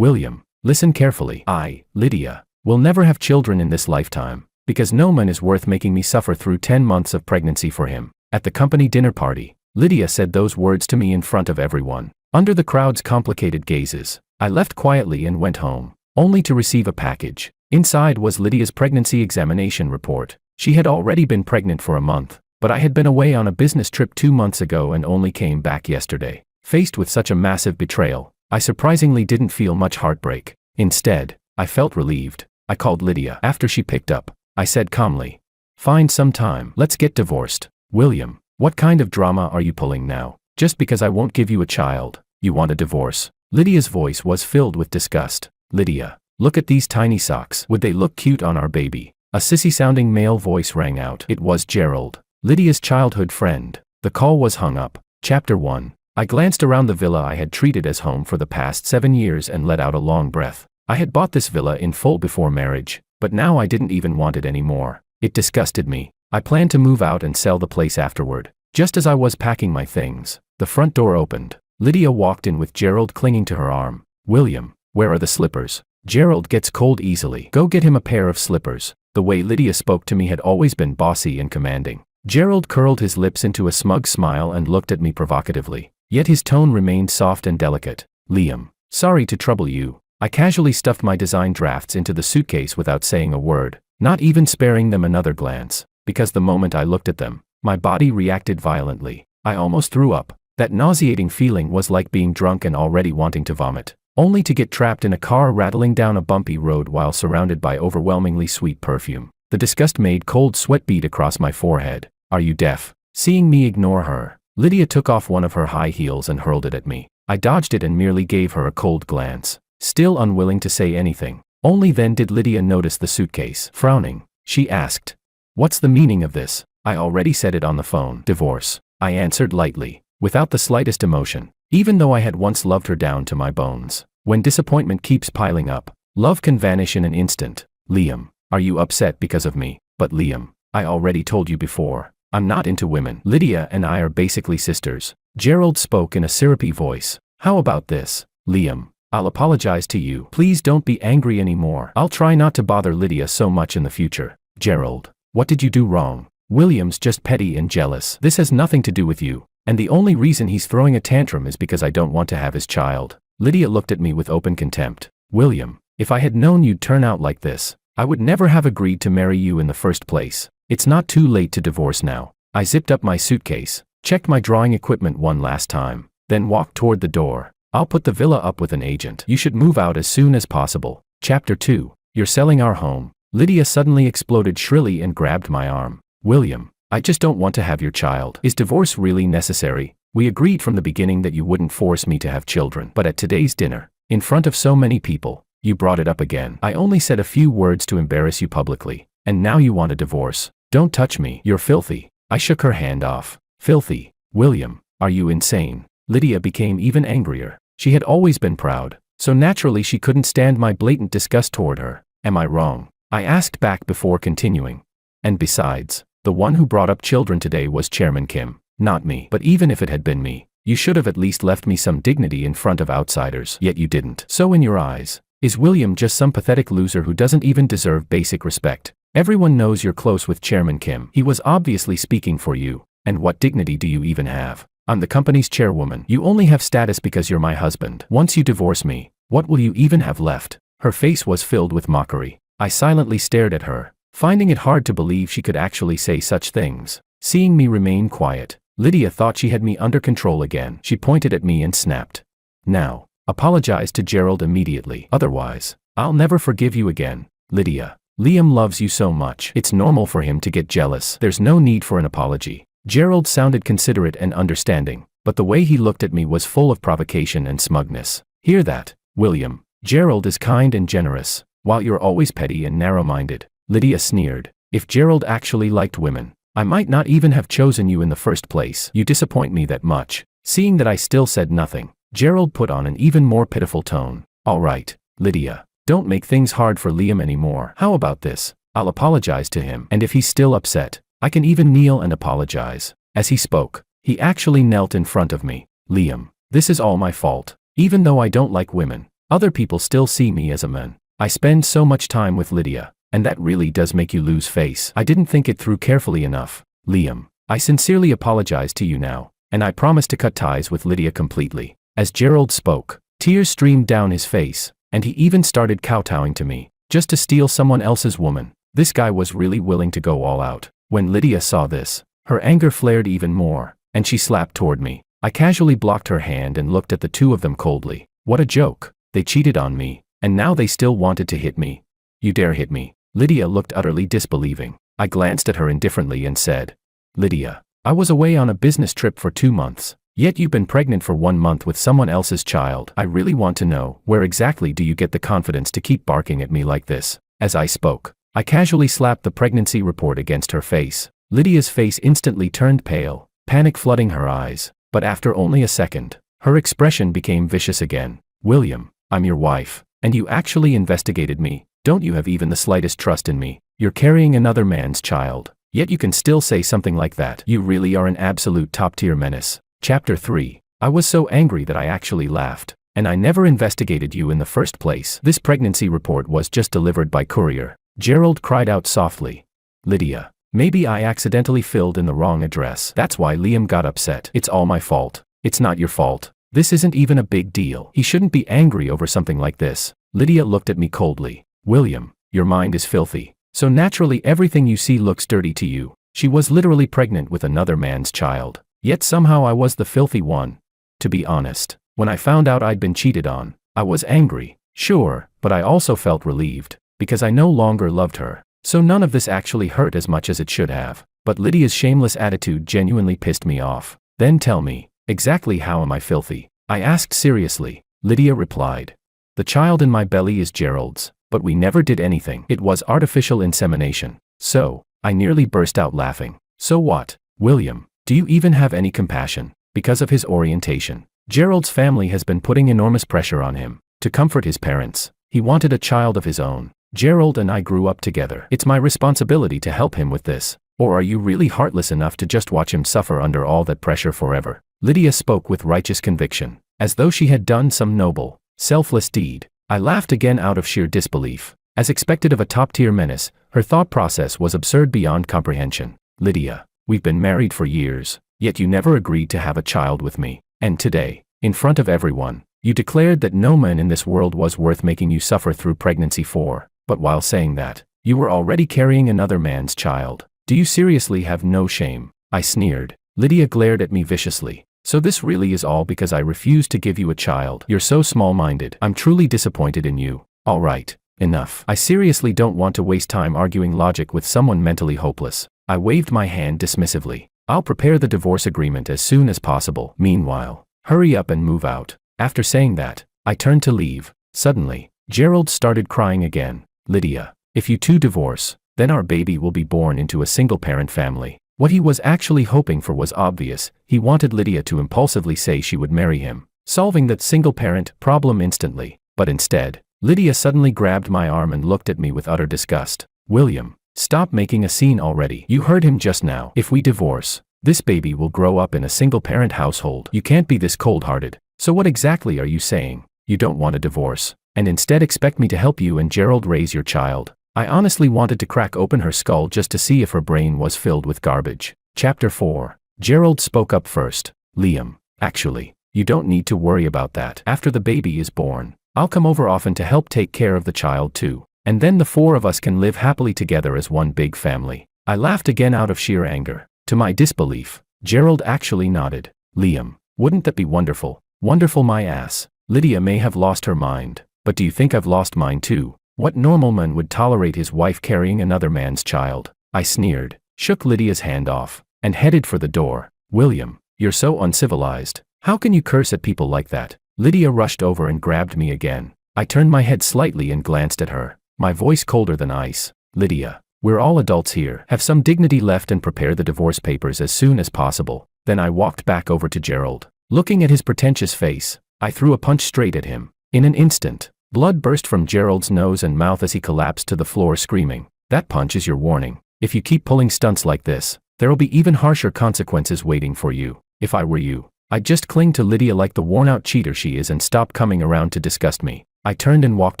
William, listen carefully. I, Lydia, will never have children in this lifetime, because no man is worth making me suffer through 10 months of pregnancy for him. At the company dinner party, Lydia said those words to me in front of everyone. Under the crowd's complicated gazes, I left quietly and went home, only to receive a package. Inside was Lydia's pregnancy examination report. She had already been pregnant for a month, but I had been away on a business trip 2 months ago and only came back yesterday. Faced with such a massive betrayal, I surprisingly didn't feel much heartbreak. Instead, I felt relieved. I called Lydia. After she picked up, I said calmly, "Find some time. Let's get divorced." "William, what kind of drama are you pulling now? Just because I won't give you a child, you want a divorce?" Lydia's voice was filled with disgust. "Lydia, look at these tiny socks. Would they look cute on our baby?" A sissy-sounding male voice rang out. It was Gerald, Lydia's childhood friend. The call was hung up. Chapter 1. I glanced around the villa I had treated as home for the past 7 years and let out a long breath. I had bought this villa in full before marriage, but now I didn't even want it anymore. It disgusted me. I planned to move out and sell the place afterward. Just as I was packing my things, the front door opened. Lydia walked in with Gerald clinging to her arm. "William, where are the slippers? Gerald gets cold easily. Go get him a pair of slippers." The way Lydia spoke to me had always been bossy and commanding. Gerald curled his lips into a smug smile and looked at me provocatively, yet his tone remained soft and delicate. "Liam, sorry to trouble you." I casually stuffed my design drafts into the suitcase without saying a word, not even sparing them another glance, because the moment I looked at them, my body reacted violently. I almost threw up. That nauseating feeling was like being drunk and already wanting to vomit, only to get trapped in a car rattling down a bumpy road while surrounded by overwhelmingly sweet perfume. The disgust made cold sweat bead across my forehead. "Are you deaf?" Seeing me ignore her, Lydia took off one of her high heels and hurled it at me. I dodged it and merely gave her a cold glance, still unwilling to say anything. Only then did Lydia notice the suitcase. Frowning, she asked, "What's the meaning of this?" "I already said it on the phone." "Divorce," I answered lightly, without the slightest emotion, even though I had once loved her down to my bones. When disappointment keeps piling up, love can vanish in an instant. "Liam, are you upset because of me?" "But Liam, I already told you before, I'm not into women. Lydia and I are basically sisters." Gerald spoke in a syrupy voice. "How about this, Liam? I'll apologize to you. Please don't be angry anymore. I'll try not to bother Lydia so much in the future." "Gerald, what did you do wrong?" "William's just petty and jealous. This has nothing to do with you, and the only reason he's throwing a tantrum is because I don't want to have his child." Lydia looked at me with open contempt. "William, if I had known you'd turn out like this, I would never have agreed to marry you in the first place. It's not too late to divorce now." I zipped up my suitcase, checked my drawing equipment one last time, then walked toward the door. "I'll put the villa up with an agent. You should move out as soon as possible." Chapter 2. You're selling our home. Lydia suddenly exploded shrilly and grabbed my arm. "William, I just don't want to have your child. Is divorce really necessary? We agreed from the beginning that you wouldn't force me to have children. But at today's dinner, in front of so many people, you brought it up again. I only said a few words to embarrass you publicly, and now you want a divorce. Don't touch me. You're filthy." I shook her hand off. "Filthy? William, are you insane?" Lydia became even angrier. She had always been proud, so naturally she couldn't stand my blatant disgust toward her. "Am I wrong?" I asked back before continuing. "And besides, the one who brought up children today was Chairman Kim, not me. But even if it had been me, you should have at least left me some dignity in front of outsiders. Yet you didn't. So in your eyes, is William just some pathetic loser who doesn't even deserve basic respect? Everyone knows you're close with Chairman Kim. He was obviously speaking for you. And what dignity do you even have? I'm the company's chairwoman. You only have status because you're my husband. Once you divorce me, what will you even have left?" Her face was filled with mockery. I silently stared at her, finding it hard to believe she could actually say such things. Seeing me remain quiet, Lydia thought she had me under control again. She pointed at me and snapped, "Now, apologize to Gerald immediately. Otherwise, I'll never forgive you again." "Lydia, Liam loves you so much. It's normal for him to get jealous. There's no need for an apology." Gerald sounded considerate and understanding, but the way he looked at me was full of provocation and smugness. "Hear that, William? Gerald is kind and generous, while you're always petty and narrow-minded." Lydia sneered. "If Gerald actually liked women, I might not even have chosen you in the first place. You disappoint me that much." Seeing that I still said nothing, Gerald put on an even more pitiful tone. "All right, Lydia, don't make things hard for Liam anymore. How about this? I'll apologize to him, and if he's still upset, I can even kneel and apologize." As he spoke, he actually knelt in front of me. "Liam, this is all my fault. Even though I don't like women, Other people still see me as a man. I spend so much time with Lydia, and that really does make you lose face. I didn't think it through carefully enough. Liam, I sincerely apologize to you now, and I promise to cut ties with Lydia completely. As Gerald spoke, tears streamed down his face, and he even started kowtowing to me, just to steal someone else's woman. This guy was really willing to go all out. When Lydia saw this, her anger flared even more, and she slapped toward me. I casually blocked her hand and looked at the two of them coldly. What a joke. They cheated on me, and now they still wanted to hit me. You dare hit me? Lydia looked utterly disbelieving. I glanced at her indifferently and said, Lydia, I was away on a business trip for 2 months, yet you've been pregnant for 1 month with someone else's child. I really want to know, where exactly do you get the confidence to keep barking at me like this? As I spoke, I casually slapped the pregnancy report against her face. Lydia's face instantly turned pale, panic flooding her eyes, but after only a second, her expression became vicious again. William, I'm your wife, and you actually investigated me. Don't you have even the slightest trust in me? You're carrying another man's child, yet you can still say something like that. You really are an absolute top-tier menace. Chapter 3. I was so angry that I actually laughed. And I never investigated you in the first place. This pregnancy report was just delivered by courier. Gerald cried out softly. Lydia, maybe I accidentally filled in the wrong address. That's why Liam got upset. It's all my fault. It's not your fault. This isn't even a big deal. He shouldn't be angry over something like this. Lydia looked at me coldly. William, your mind is filthy. So naturally everything you see looks dirty to you. She was literally pregnant with another man's child. Yet somehow I was the filthy one. To be honest, when I found out I'd been cheated on, I was angry, sure, but I also felt relieved, because I no longer loved her. So none of this actually hurt as much as it should have. But Lydia's shameless attitude genuinely pissed me off. Then tell me, exactly how am I filthy? I asked seriously. Lydia replied. The child in my belly is Gerald's, but we never did anything. It was artificial insemination. So, I nearly burst out laughing. So what? William, do you even have any compassion? Because of his orientation, Gerald's family has been putting enormous pressure on him. To comfort his parents, he wanted a child of his own. Gerald and I grew up together. It's my responsibility to help him with this. Or are you really heartless enough to just watch him suffer under all that pressure forever? Lydia spoke with righteous conviction, as though she had done some noble, selfless deed. I laughed again out of sheer disbelief. As expected of a top-tier menace, her thought process was absurd beyond comprehension. Lydia, we've been married for years, yet you never agreed to have a child with me. And today, in front of everyone, you declared that no man in this world was worth making you suffer through pregnancy for. But while saying that, you were already carrying another man's child. Do you seriously have no shame? I sneered. Lydia glared at me viciously. So this really is all because I refused to give you a child? You're so small-minded. I'm truly disappointed in you. All right, enough. I seriously don't want to waste time arguing logic with someone mentally hopeless. I waved my hand dismissively. I'll prepare the divorce agreement as soon as possible. Meanwhile, hurry up and move out. After saying that, I turned to leave. Suddenly, Gerald started crying again. Lydia, if you two divorce, then our baby will be born into a single-parent family. What he was actually hoping for was obvious. He wanted Lydia to impulsively say she would marry him, solving that single-parent problem instantly. But instead, Lydia suddenly grabbed my arm and looked at me with utter disgust. William, stop making a scene already. You heard him just now. If we divorce, this baby will grow up in a single-parent household. You can't be this cold-hearted. So what exactly are you saying? You don't want a divorce, and instead expect me to help you and Gerald raise your child? I honestly wanted to crack open her skull just to see if her brain was filled with garbage. Chapter 4. Gerald spoke up first. Liam, actually, you don't need to worry about that. After the baby is born, I'll come over often to help take care of the child too. And then the 4 of us can live happily together as one big family. I laughed again out of sheer anger. To my disbelief, Gerald actually nodded. Liam, wouldn't that be wonderful? Wonderful my ass. Lydia may have lost her mind, but do you think I've lost mine too? What normal man would tolerate his wife carrying another man's child? I sneered, shook Lydia's hand off, and headed for the door. William, you're so uncivilized. How can you curse at people like that? Lydia rushed over and grabbed me again. I turned my head slightly and glanced at her, my voice colder than ice. Lydia, we're all adults here. Have some dignity left and prepare the divorce papers as soon as possible. Then I walked back over to Gerald. Looking at his pretentious face, I threw a punch straight at him. In an instant, blood burst from Gerald's nose and mouth as he collapsed to the floor screaming. That punch is your warning. If you keep pulling stunts like this, there'll be even harsher consequences waiting for you. If I were you, I'd just cling to Lydia like the worn-out cheater she is and stop coming around to disgust me. I turned and walked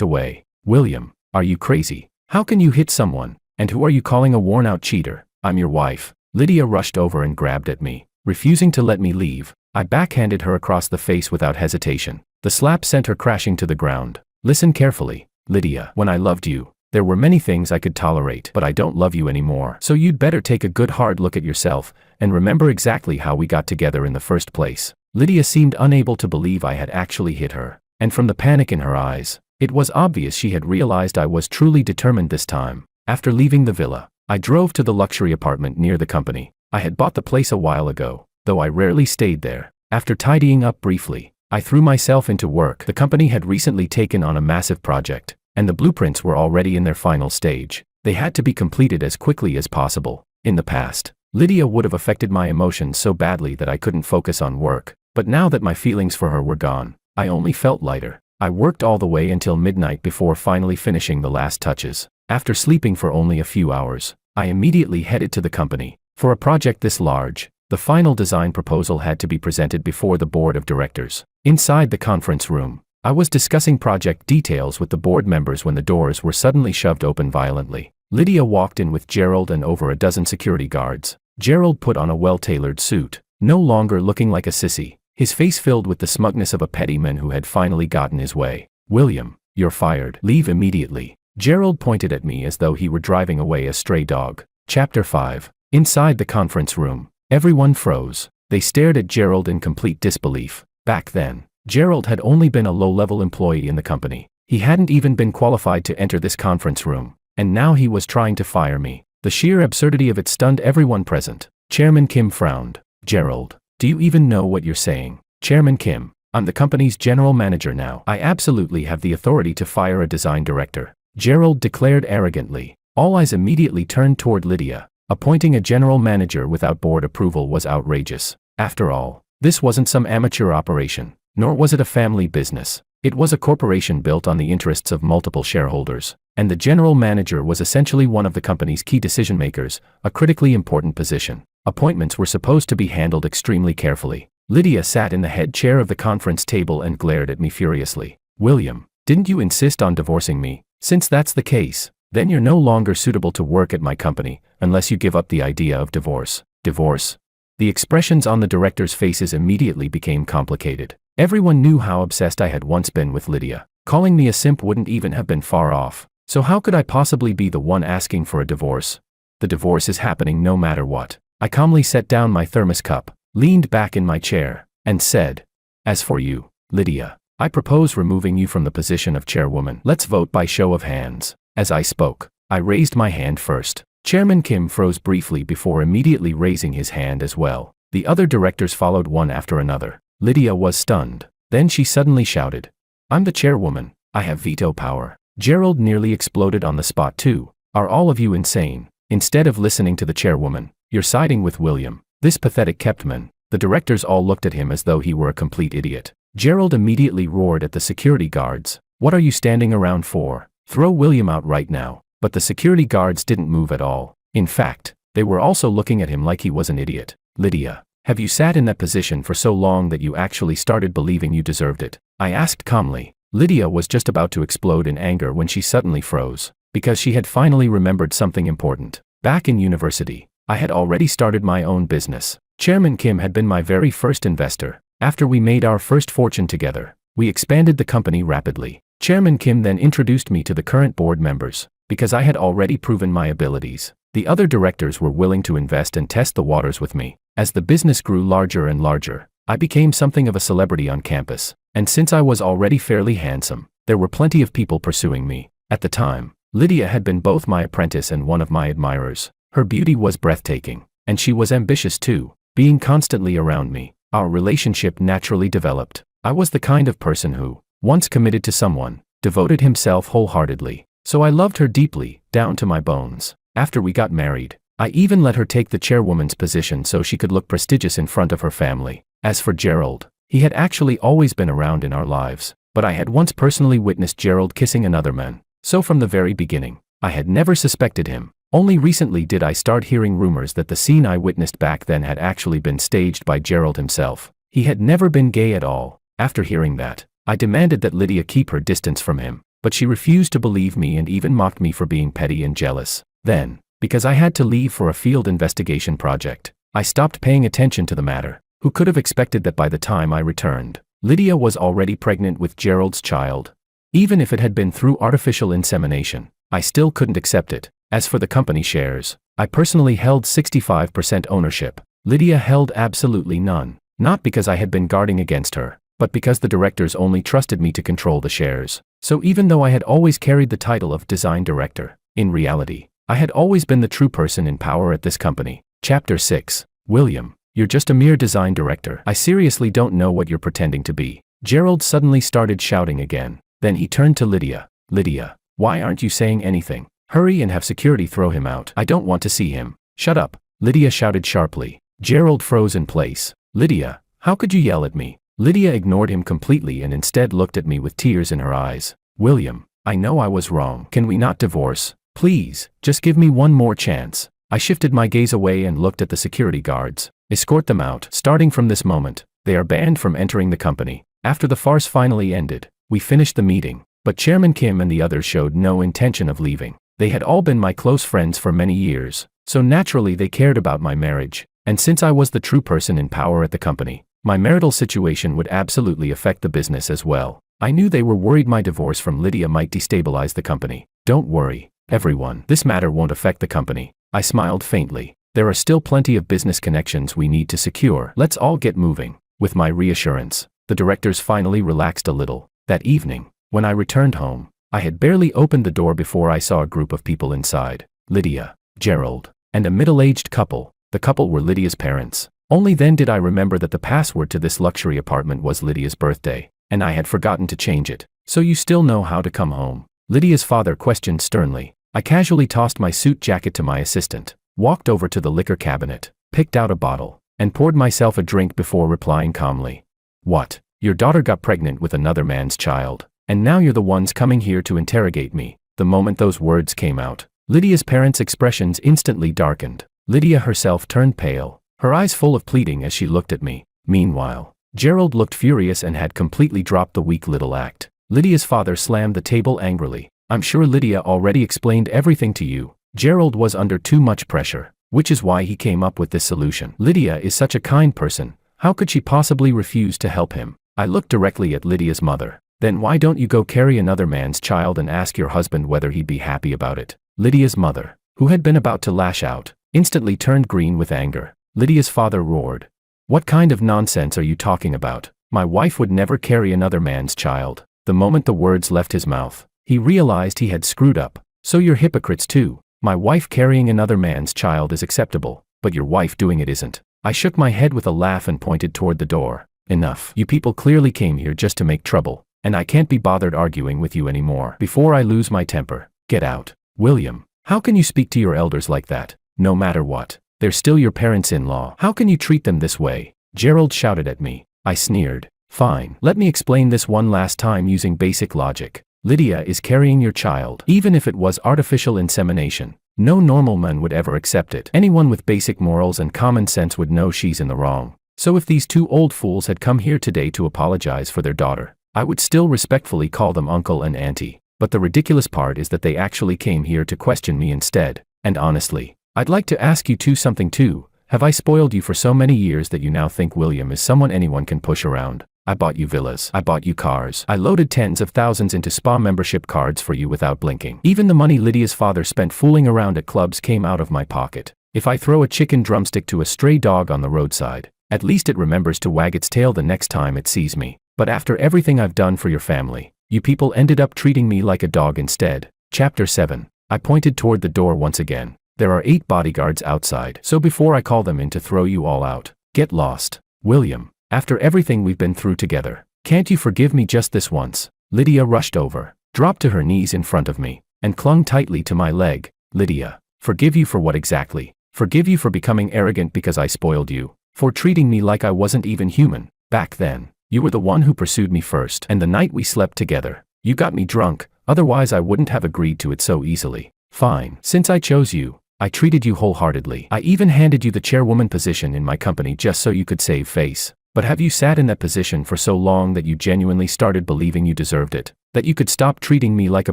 away. William, are you crazy? How can you hit someone? And who are you calling a worn-out cheater? I'm your wife. Lydia rushed over and grabbed at me, refusing to let me leave. I backhanded her across the face without hesitation. The slap sent her crashing to the ground. Listen carefully, Lydia. When I loved you, there were many things I could tolerate, but I don't love you anymore. So you'd better take a good hard look at yourself and remember exactly how we got together in the first place. Lydia seemed unable to believe I had actually hit her, and from the panic in her eyes, it was obvious she had realized I was truly determined this time. After leaving the villa, I drove to the luxury apartment near the company. I had bought the place a while ago, though I rarely stayed there. After tidying up briefly, I threw myself into work. The company had recently taken on a massive project, and the blueprints were already in their final stage. They had to be completed as quickly as possible. In the past, Lydia would have affected my emotions so badly that I couldn't focus on work, but now that my feelings for her were gone, I only felt lighter. I worked all the way until midnight before finally finishing the last touches. After sleeping for only a few hours, I immediately headed to the company. For a project this large, the final design proposal had to be presented before the board of directors. Inside the conference room, I was discussing project details with the board members when the doors were suddenly shoved open violently. Lydia walked in with Gerald and over a dozen security guards. Gerald put on a well-tailored suit, no longer looking like a sissy, his face filled with the smugness of a petty man who had finally gotten his way. William, you're fired. Leave immediately. Gerald pointed at me as though he were driving away a stray dog. Chapter 5. Inside the conference room, everyone froze. They stared at Gerald in complete disbelief. Back then, Gerald had only been a low-level employee in the company. He hadn't even been qualified to enter this conference room, and now he was trying to fire me. The sheer absurdity of it stunned everyone present. Chairman Kim frowned. Gerald, do you even know what you're saying? Chairman Kim, I'm the company's general manager now. I absolutely have the authority to fire a design director, Gerald declared arrogantly. All eyes immediately turned toward Lydia. Appointing a general manager without board approval was outrageous. After all, this wasn't some amateur operation, nor was it a family business. It was a corporation built on the interests of multiple shareholders, and the general manager was essentially one of the company's key decision-makers, a critically important position. Appointments were supposed to be handled extremely carefully. Lydia sat in the head chair of the conference table and glared at me furiously. William, didn't you insist on divorcing me? Since that's the case, then you're no longer suitable to work at my company, unless you give up the idea of divorce. Divorce? The expressions on the directors' faces immediately became complicated. Everyone knew how obsessed I had once been with Lydia. Calling me a simp wouldn't even have been far off. So how could I possibly be the one asking for a divorce? The divorce is happening no matter what. I calmly set down my thermos cup, leaned back in my chair, and said, as for you, Lydia, I propose removing you from the position of chairwoman. Let's vote by show of hands. As I spoke, I raised my hand first. Chairman Kim froze briefly before immediately raising his hand as well. The other directors followed one after another. Lydia was stunned. Then she suddenly shouted, I'm the chairwoman. I have veto power. Gerald nearly exploded on the spot too. Are all of you insane? Instead of listening to the chairwoman, you're siding with William, this pathetic keptman. The directors all looked at him as though he were a complete idiot. Gerald immediately roared at the security guards. What are you standing around for? Throw William out right now. But the security guards didn't move at all. In fact, they were also looking at him like he was an idiot. Lydia, have you sat in that position for so long that you actually started believing you deserved it? I asked calmly. Lydia was just about to explode in anger when she suddenly froze, because she had finally remembered something important. Back in university, I had already started my own business. Chairman Kim had been my very first investor. After we made our first fortune together, we expanded the company rapidly. Chairman Kim then introduced me to the current board members. Because I had already proven my abilities, the other directors were willing to invest and test the waters with me. As the business grew larger and larger, I became something of a celebrity on campus. And since I was already fairly handsome, there were plenty of people pursuing me. At the time, Lydia had been both my apprentice and one of my admirers. Her beauty was breathtaking, and she was ambitious too. Being constantly around me, our relationship naturally developed. I was the kind of person who, once committed to someone, devoted himself wholeheartedly. So I loved her deeply, down to my bones. After we got married, I even let her take the chairwoman's position so she could look prestigious in front of her family. As for Gerald, he had actually always been around in our lives, but I had once personally witnessed Gerald kissing another man. So from the very beginning, I had never suspected him. Only recently did I start hearing rumors that the scene I witnessed back then had actually been staged by Gerald himself. He had never been gay at all. After hearing that, I demanded that Lydia keep her distance from him, but she refused to believe me and even mocked me for being petty and jealous. Then, because I had to leave for a field investigation project, I stopped paying attention to the matter. Who could have expected that by the time I returned, Lydia was already pregnant with Gerald's child? Even if it had been through artificial insemination, I still couldn't accept it. As for the company shares, I personally held 65% ownership. Lydia held absolutely none, not because I had been guarding against her, but because the directors only trusted me to control the shares. So even though I had always carried the title of design director, in reality, I had always been the true person in power at this company. Chapter 6. William, you're just a mere design director. I seriously don't know what you're pretending to be. Gerald suddenly started shouting again. Then he turned to Lydia. Lydia, why aren't you saying anything? Hurry and have security throw him out. I don't want to see him. Shut up, Lydia shouted sharply. Gerald froze in place. Lydia, how could you yell at me? Lydia ignored him completely and instead looked at me with tears in her eyes. William, I know I was wrong. Can we not divorce? Please, just give me one more chance. I shifted my gaze away and looked at the security guards. Escort them out. Starting from this moment, they are banned from entering the company. After the farce finally ended, we finished the meeting, but Chairman Kim and the others showed no intention of leaving. They had all been my close friends for many years, so naturally they cared about my marriage, and since I was the true person in power at the company, my marital situation would absolutely affect the business as well. I knew they were worried my divorce from Lydia might destabilize the company. Don't worry, everyone, this matter won't affect the company. I smiled faintly. There are still plenty of business connections we need to secure. Let's all get moving. With my reassurance, the directors finally relaxed a little. That evening, when I returned home, I had barely opened the door before I saw a group of people inside. Lydia, Gerald, and a middle-aged couple. The couple were Lydia's parents. Only then did I remember that the password to this luxury apartment was Lydia's birthday, and I had forgotten to change it. So you still know how to come home? Lydia's father questioned sternly. I casually tossed my suit jacket to my assistant, walked over to the liquor cabinet, picked out a bottle, and poured myself a drink before replying calmly. What? Your daughter got pregnant with another man's child, and now you're the ones coming here to interrogate me. The moment those words came out, Lydia's parents' expressions instantly darkened. Lydia herself turned pale, her eyes full of pleading as she looked at me. Meanwhile, Gerald looked furious and had completely dropped the weak little act. Lydia's father slammed the table angrily. I'm sure Lydia already explained everything to you. Gerald was under too much pressure, which is why he came up with this solution. Lydia is such a kind person. How could she possibly refuse to help him? I looked directly at Lydia's mother. Then why don't you go carry another man's child and ask your husband whether he'd be happy about it? Lydia's mother, who had been about to lash out, instantly turned green with anger. Lydia's father roared. What kind of nonsense are you talking about? My wife would never carry another man's child. The moment the words left his mouth, he realized he had screwed up. So you're hypocrites too. My wife carrying another man's child is acceptable, but your wife doing it isn't. I shook my head with a laugh and pointed toward the door. Enough. You people clearly came here just to make trouble, and I can't be bothered arguing with you anymore. Before I lose my temper, get out. William, how can you speak to your elders like that? No matter what, they're still your parents-in-law. How can you treat them this way? Gerald shouted at me. I sneered. Fine. Let me explain this one last time using basic logic. Lydia is carrying your child. Even if it was artificial insemination, no normal man would ever accept it. Anyone with basic morals and common sense would know she's in the wrong. So if these two old fools had come here today to apologize for their daughter, I would still respectfully call them uncle and auntie. But the ridiculous part is that they actually came here to question me instead. And honestly, I'd like to ask you something too. Have I spoiled you for so many years that you now think William is someone anyone can push around? I bought you villas. I bought you cars. I loaded tens of thousands into spa membership cards for you without blinking. Even the money Lydia's father spent fooling around at clubs came out of my pocket. If I throw a chicken drumstick to a stray dog on the roadside, at least it remembers to wag its tail the next time it sees me. But after everything I've done for your family, you people ended up treating me like a dog instead. Chapter 7. I pointed toward the door once again. There are 8 bodyguards outside, so before I call them in to throw you all out, get lost. William, after everything we've been through together, can't you forgive me just this once? Lydia rushed over, dropped to her knees in front of me, and clung tightly to my leg. Lydia, forgive you for what exactly? Forgive you for becoming arrogant because I spoiled you, for treating me like I wasn't even human. Back then, you were the one who pursued me first, and the night we slept together, you got me drunk, otherwise I wouldn't have agreed to it so easily. Fine. Since I chose you, I treated you wholeheartedly. I even handed you the chairwoman position in my company just so you could save face. But have you sat in that position for so long that you genuinely started believing you deserved it? That you could stop treating me like a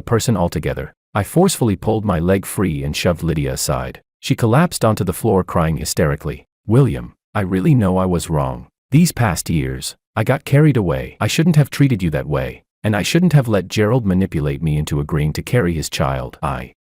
person altogether? I forcefully pulled my leg free and shoved Lydia aside. She collapsed onto the floor crying hysterically. William, I really know I was wrong. These past years, I got carried away. I shouldn't have treated you that way. And I shouldn't have let Gerald manipulate me into agreeing to carry his child.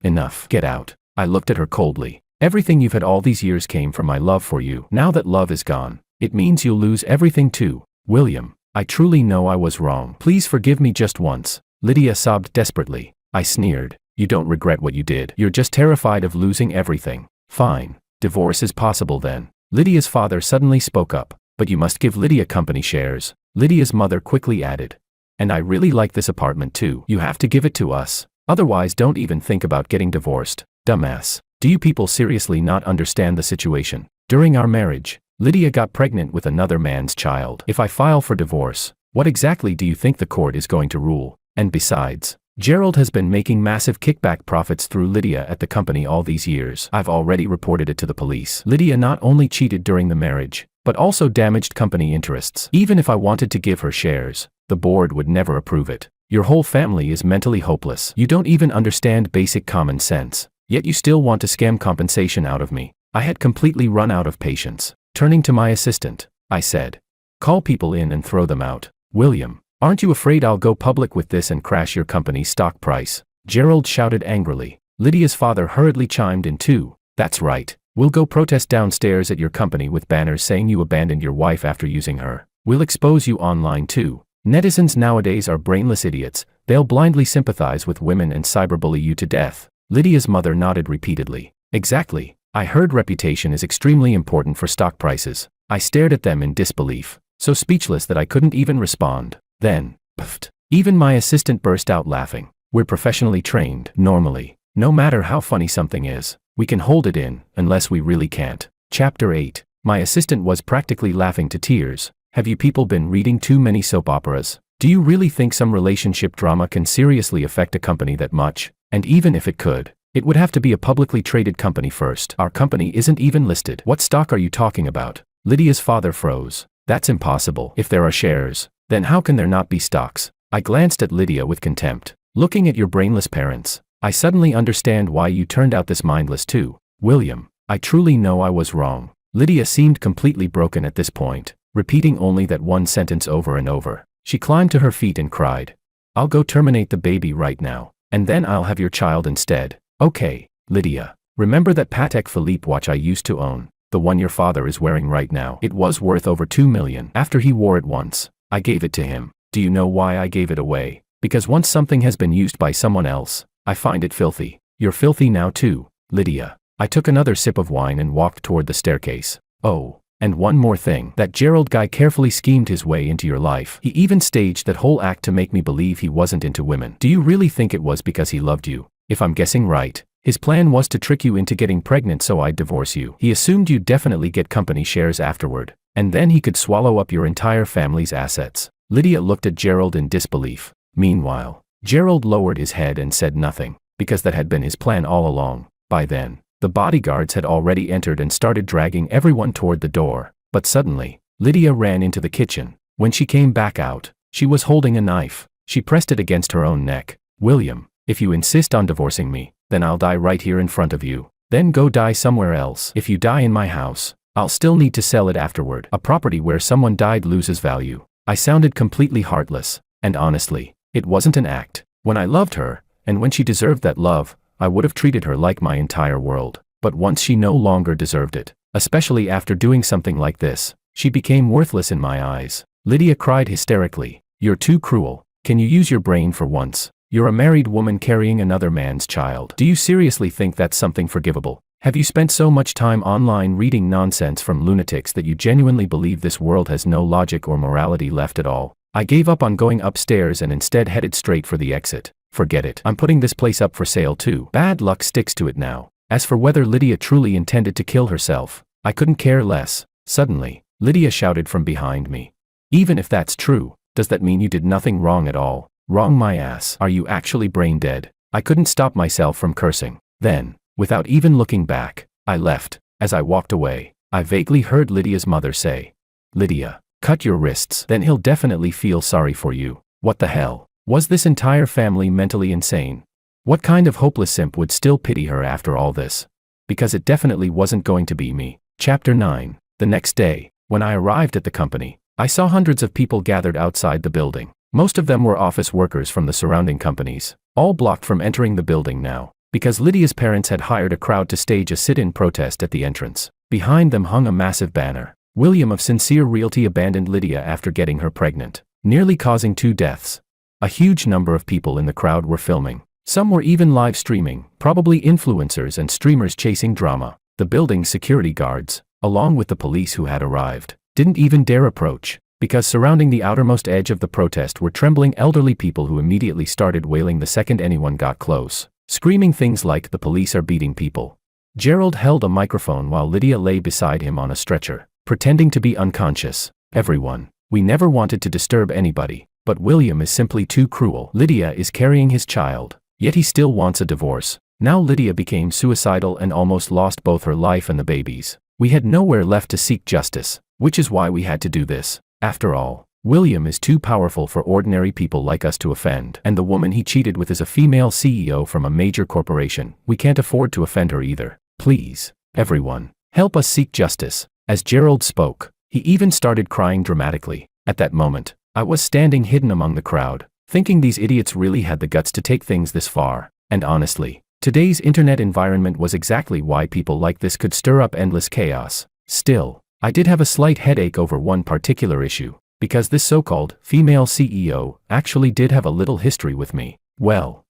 Enough. Get out. I looked at her coldly. Everything you've had all these years came from my love for you. Now that love is gone, it means you'll lose everything too. William, I truly know I was wrong. Please forgive me just once. Lydia sobbed desperately. I sneered. You don't regret what you did. You're just terrified of losing everything. Fine. Divorce is possible then. Lydia's father suddenly spoke up. But you must give Lydia company shares. Lydia's mother quickly added. And I really like this apartment too. You have to give it to us. Otherwise don't even think about getting divorced. Dumbass. Do you people seriously not understand the situation? During our marriage, Lydia got pregnant with another man's child. If I file for divorce, what exactly do you think the court is going to rule? And besides, Gerald has been making massive kickback profits through Lydia at the company all these years. I've already reported it to the police. Lydia not only cheated during the marriage, but also damaged company interests. Even if I wanted to give her shares, the board would never approve it. Your whole family is mentally hopeless. You don't even understand basic common sense. Yet you still want to scam compensation out of me. I had completely run out of patience. Turning to my assistant, I said, call people in and throw them out. William, aren't you afraid I'll go public with this and crash your company's stock price? Gerald shouted angrily. Lydia's father hurriedly chimed in too. That's right. We'll go protest downstairs at your company with banners saying you abandoned your wife after using her. We'll expose you online too. Netizens nowadays are brainless idiots. They'll blindly sympathize with women and cyberbully you to death. Lydia's mother nodded repeatedly. Exactly. I heard reputation is extremely important for stock prices. I stared at them in disbelief, so speechless that I couldn't even respond. Then, puffed. Even my assistant burst out laughing. We're professionally trained. Normally, no matter how funny something is, we can hold it in, unless we really can't. Chapter 8. My assistant was practically laughing to tears. Have you people been reading too many soap operas? Do you really think some relationship drama can seriously affect a company that much? And even if it could, it would have to be a publicly traded company first. Our company isn't even listed. What stock are you talking about? Lydia's father froze. That's impossible. If there are shares, then how can there not be stocks? I glanced at Lydia with contempt. Looking at your brainless parents, I suddenly understand why you turned out this mindless too. William, I truly know I was wrong. Lydia seemed completely broken at this point, repeating only that one sentence over and over. She climbed to her feet and cried. I'll go terminate the baby right now, and then I'll have your child instead. Okay, Lydia. Remember that Patek Philippe watch I used to own? The one your father is wearing right now. It was worth over $2 million. After he wore it once, I gave it to him. Do you know why I gave it away? Because once something has been used by someone else, I find it filthy. You're filthy now too, Lydia. I took another sip of wine and walked toward the staircase. Oh, and one more thing. That Gerald guy carefully schemed his way into your life. He even staged that whole act to make me believe he wasn't into women. Do you really think it was because he loved you? If I'm guessing right, his plan was to trick you into getting pregnant so I'd divorce you. He assumed you'd definitely get company shares afterward, and then he could swallow up your entire family's assets. Lydia looked at Gerald in disbelief. Meanwhile, Gerald lowered his head and said nothing, because that had been his plan all along. By then, the bodyguards had already entered and started dragging everyone toward the door. But suddenly, Lydia ran into the kitchen. When she came back out, she was holding a knife. She pressed it against her own neck. William, if you insist on divorcing me, then I'll die right here in front of you. Then go die somewhere else. If you die in my house, I'll still need to sell it afterward. A property where someone died loses value. I sounded completely heartless, and honestly, it wasn't an act. When I loved her, and when she deserved that love, I would have treated her like my entire world. But once she no longer deserved it, especially after doing something like this, she became worthless in my eyes. Lydia cried hysterically. You're too cruel. Can you use your brain for once? You're a married woman carrying another man's child. Do you seriously think that's something forgivable? Have you spent so much time online reading nonsense from lunatics that you genuinely believe this world has no logic or morality left at all? I gave up on going upstairs and instead headed straight for the exit. Forget it. I'm putting this place up for sale too. Bad luck sticks to it now. As for whether Lydia truly intended to kill herself, I couldn't care less. Suddenly, Lydia shouted from behind me. Even if that's true, does that mean you did nothing wrong at all? Wrong my ass. Are you actually brain dead? I couldn't stop myself from cursing. Then, without even looking back, I left. As I walked away, I vaguely heard Lydia's mother say, Lydia, Cut your wrists, then he'll definitely feel sorry for you. What the hell? Was this entire family mentally insane? What kind of hopeless simp would still pity her after all this? Because it definitely wasn't going to be me. Chapter 9. The next day, when I arrived at the company, I saw hundreds of people gathered outside the building. Most of them were office workers from the surrounding companies, all blocked from entering the building now, because Lydia's parents had hired a crowd to stage a sit-in protest at the entrance. Behind them hung a massive banner. William of Sincere Realty abandoned Lydia after getting her pregnant, nearly causing 2 deaths. A huge number of people in the crowd were filming. Some were even live streaming, probably influencers and streamers chasing drama. The building's security guards, along with the police who had arrived, didn't even dare approach, because surrounding the outermost edge of the protest were trembling elderly people who immediately started wailing the second anyone got close, screaming things like "the police are beating people." Gerald held a microphone while Lydia lay beside him on a stretcher, pretending to be unconscious. "Everyone, we never wanted to disturb anybody, but William is simply too cruel. Lydia is carrying his child, yet he still wants a divorce. Now Lydia became suicidal and almost lost both her life and the babies. We had nowhere left to seek justice, which is why we had to do this. After all, William is too powerful for ordinary people like us to offend, and the woman he cheated with is a female CEO from a major corporation. We can't afford to offend her either. Please, everyone, help us seek justice." As Gerald spoke, he even started crying dramatically. At that moment, I was standing hidden among the crowd, thinking these idiots really had the guts to take things this far. And honestly, today's internet environment was exactly why people like this could stir up endless chaos. Still, I did have a slight headache over one particular issue, because this so-called female CEO actually did have a little history with me. Well,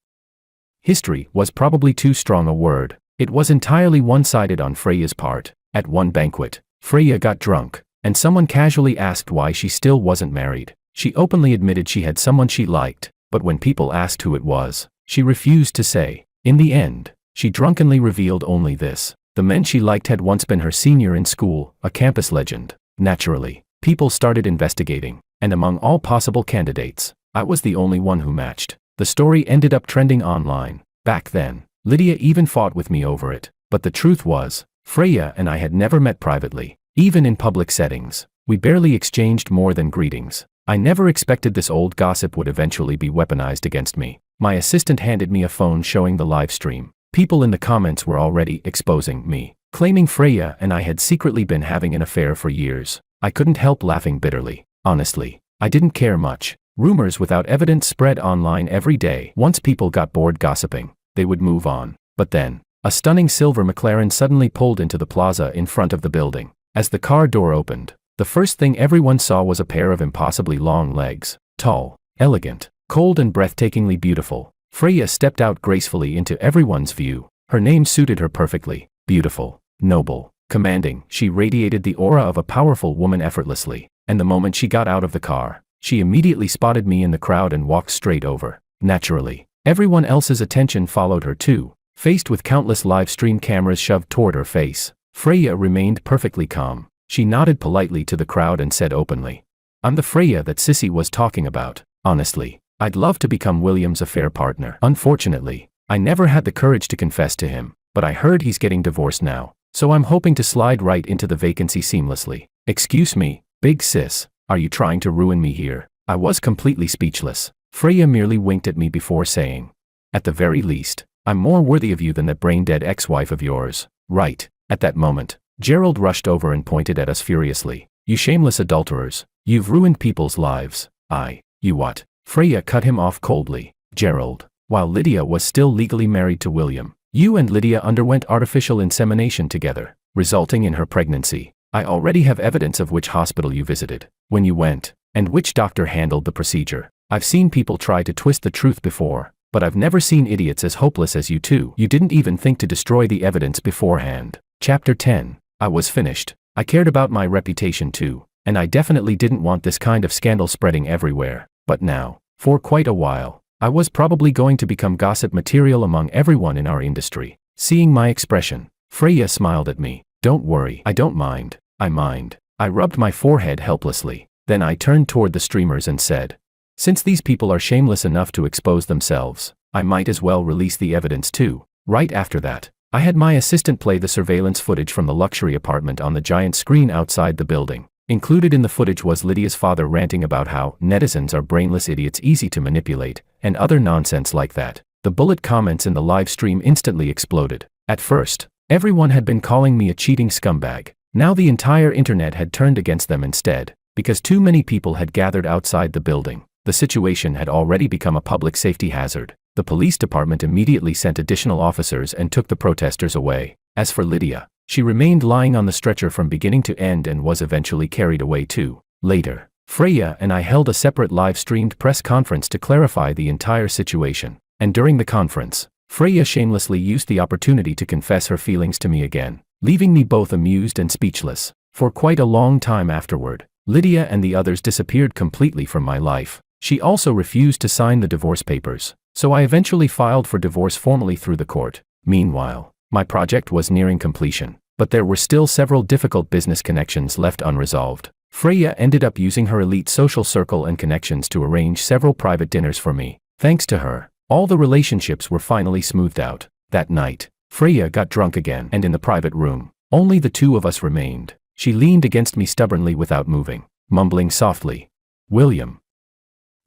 history was probably too strong a word. It was entirely one-sided on Freya's part. At one banquet, Freya got drunk, and someone casually asked why she still wasn't married. She openly admitted she had someone she liked, but when people asked who it was, she refused to say. In the end, she drunkenly revealed only this: the man she liked had once been her senior in school, a campus legend. Naturally, people started investigating, and among all possible candidates, I was the only one who matched. The story ended up trending online. Back then, Lydia even fought with me over it, but the truth was, Freya and I had never met privately. Even in public settings, we barely exchanged more than greetings. I never expected this old gossip would eventually be weaponized against me. My assistant handed me a phone showing the live stream. People in the comments were already exposing me, claiming Freya and I had secretly been having an affair for years. I couldn't help laughing bitterly. Honestly, I didn't care much. Rumors without evidence spread online every day. Once people got bored gossiping, they would move on. But then, a stunning silver McLaren suddenly pulled into the plaza in front of the building. As the car door opened, the first thing everyone saw was a pair of impossibly long legs. Tall, elegant, cold and breathtakingly beautiful, Freya stepped out gracefully into everyone's view. Her name suited her perfectly. Beautiful, noble, commanding, she radiated the aura of a powerful woman effortlessly. And the moment she got out of the car, she immediately spotted me in the crowd and walked straight over. Naturally, everyone else's attention followed her too. Faced with countless live stream cameras shoved toward her face, Freya remained perfectly calm. She nodded politely to the crowd and said openly, "I'm the Freya that Sissy was talking about. Honestly, I'd love to become William's affair partner. Unfortunately, I never had the courage to confess to him, but I heard he's getting divorced now, so I'm hoping to slide right into the vacancy seamlessly." "Excuse me, big sis, are you trying to ruin me here?" I was completely speechless. Freya merely winked at me before saying, "At the very least, I'm more worthy of you than that brain-dead ex-wife of yours, right?" At that moment, Gerald rushed over and pointed at us furiously. "You shameless adulterers, you've ruined people's lives." "You what?" Freya cut him off coldly. "Gerald, while Lydia was still legally married to William, you and Lydia underwent artificial insemination together, resulting in her pregnancy. I already have evidence of which hospital you visited, when you went, and which doctor handled the procedure. I've seen people try to twist the truth before, but I've never seen idiots as hopeless as you two. You didn't even think to destroy the evidence beforehand." Chapter 10. I was finished. I cared about my reputation too, and I definitely didn't want this kind of scandal spreading everywhere. But now, for quite a while, I was probably going to become gossip material among everyone in our industry. Seeing my expression, Freya smiled at me. "Don't worry, I don't mind. I mind." I rubbed my forehead helplessly. Then I turned toward the streamers and said, "Since these people are shameless enough to expose themselves, I might as well release the evidence too." Right after that, I had my assistant play the surveillance footage from the luxury apartment on the giant screen outside the building. Included in the footage was Lydia's father ranting about how netizens are brainless idiots easy to manipulate, and other nonsense like that. The bullet comments in the live stream instantly exploded. At first, everyone had been calling me a cheating scumbag. Now the entire internet had turned against them instead, because too many people had gathered outside the building. The situation had already become a public safety hazard. The police department immediately sent additional officers and took the protesters away. As for Lydia, she remained lying on the stretcher from beginning to end and was eventually carried away too. Later, Freya and I held a separate live-streamed press conference to clarify the entire situation. And during the conference, Freya shamelessly used the opportunity to confess her feelings to me again, leaving me both amused and speechless. For quite a long time afterward, Lydia and the others disappeared completely from my life. She also refused to sign the divorce papers, so I eventually filed for divorce formally through the court. Meanwhile, my project was nearing completion, but there were still several difficult business connections left unresolved. Freya ended up using her elite social circle and connections to arrange several private dinners for me. Thanks to her, all the relationships were finally smoothed out. That night, Freya got drunk again, and in the private room, only the two of us remained. She leaned against me stubbornly without moving, mumbling softly, "William,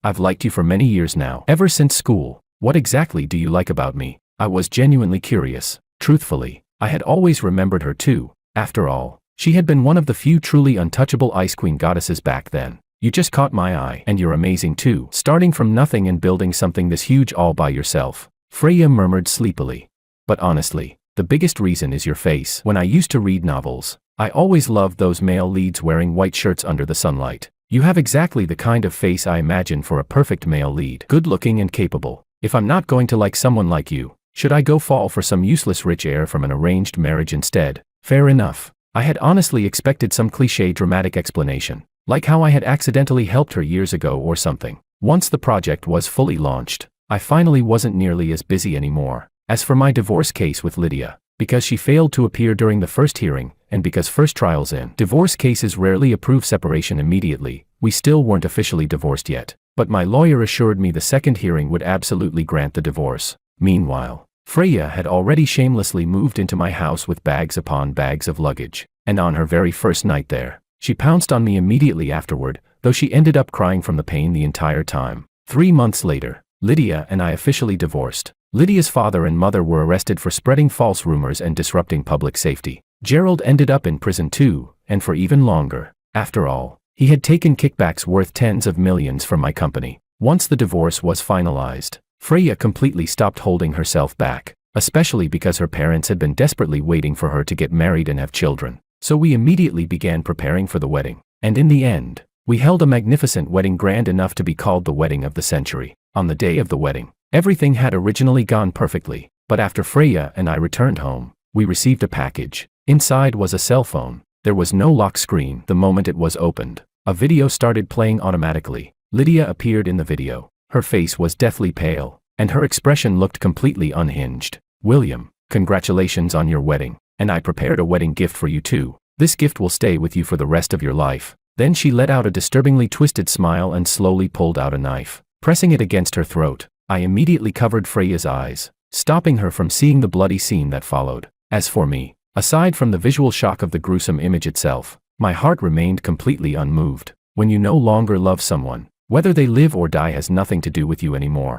I've liked you for many years now, ever since school. What exactly do you like about me?" I was genuinely curious. Truthfully, I had always remembered her too. After all, she had been one of the few truly untouchable Ice Queen goddesses back then. "You just caught my eye, and you're amazing too, starting from nothing and building something this huge all by yourself," Freya murmured sleepily. "But honestly, the biggest reason is your face. When I used to read novels, I always loved those male leads wearing white shirts under the sunlight. You have exactly the kind of face I imagine for a perfect male lead, good-looking and capable. If I'm not going to like someone like you, should I go fall for some useless rich heir from an arranged marriage instead?" Fair enough. I had honestly expected some cliché dramatic explanation, like how I had accidentally helped her years ago or something. Once the project was fully launched, I finally wasn't nearly as busy anymore. As for my divorce case with Lydia, because she failed to appear during the first hearing, and because first trials in divorce cases rarely approve separation immediately, we still weren't officially divorced yet. But my lawyer assured me the second hearing would absolutely grant the divorce. Meanwhile, Freya had already shamelessly moved into my house with bags upon bags of luggage, and on her very first night there, she pounced on me immediately afterward, though she ended up crying from the pain the entire time. 3 months later, Lydia and I officially divorced. Lydia's father and mother were arrested for spreading false rumors and disrupting public safety. Gerald ended up in prison too, and for even longer. After all, he had taken kickbacks worth tens of millions from my company. Once the divorce was finalized, Freya completely stopped holding herself back, especially because her parents had been desperately waiting for her to get married and have children. So we immediately began preparing for the wedding. And in the end, we held a magnificent wedding, grand enough to be called the wedding of the century. On the day of the wedding, everything had originally gone perfectly, but after Freya and I returned home, we received a package. Inside was a cell phone. There was no lock screen. The moment it was opened, a video started playing automatically. Lydia appeared in the video. Her face was deathly pale, and her expression looked completely unhinged. "William, congratulations on your wedding, and I prepared a wedding gift for you too. This gift will stay with you for the rest of your life." Then she let out a disturbingly twisted smile and slowly pulled out a knife, pressing it against her throat. I immediately covered Freya's eyes, stopping her from seeing the bloody scene that followed. As for me, aside from the visual shock of the gruesome image itself, my heart remained completely unmoved. When you no longer love someone, whether they live or die has nothing to do with you anymore.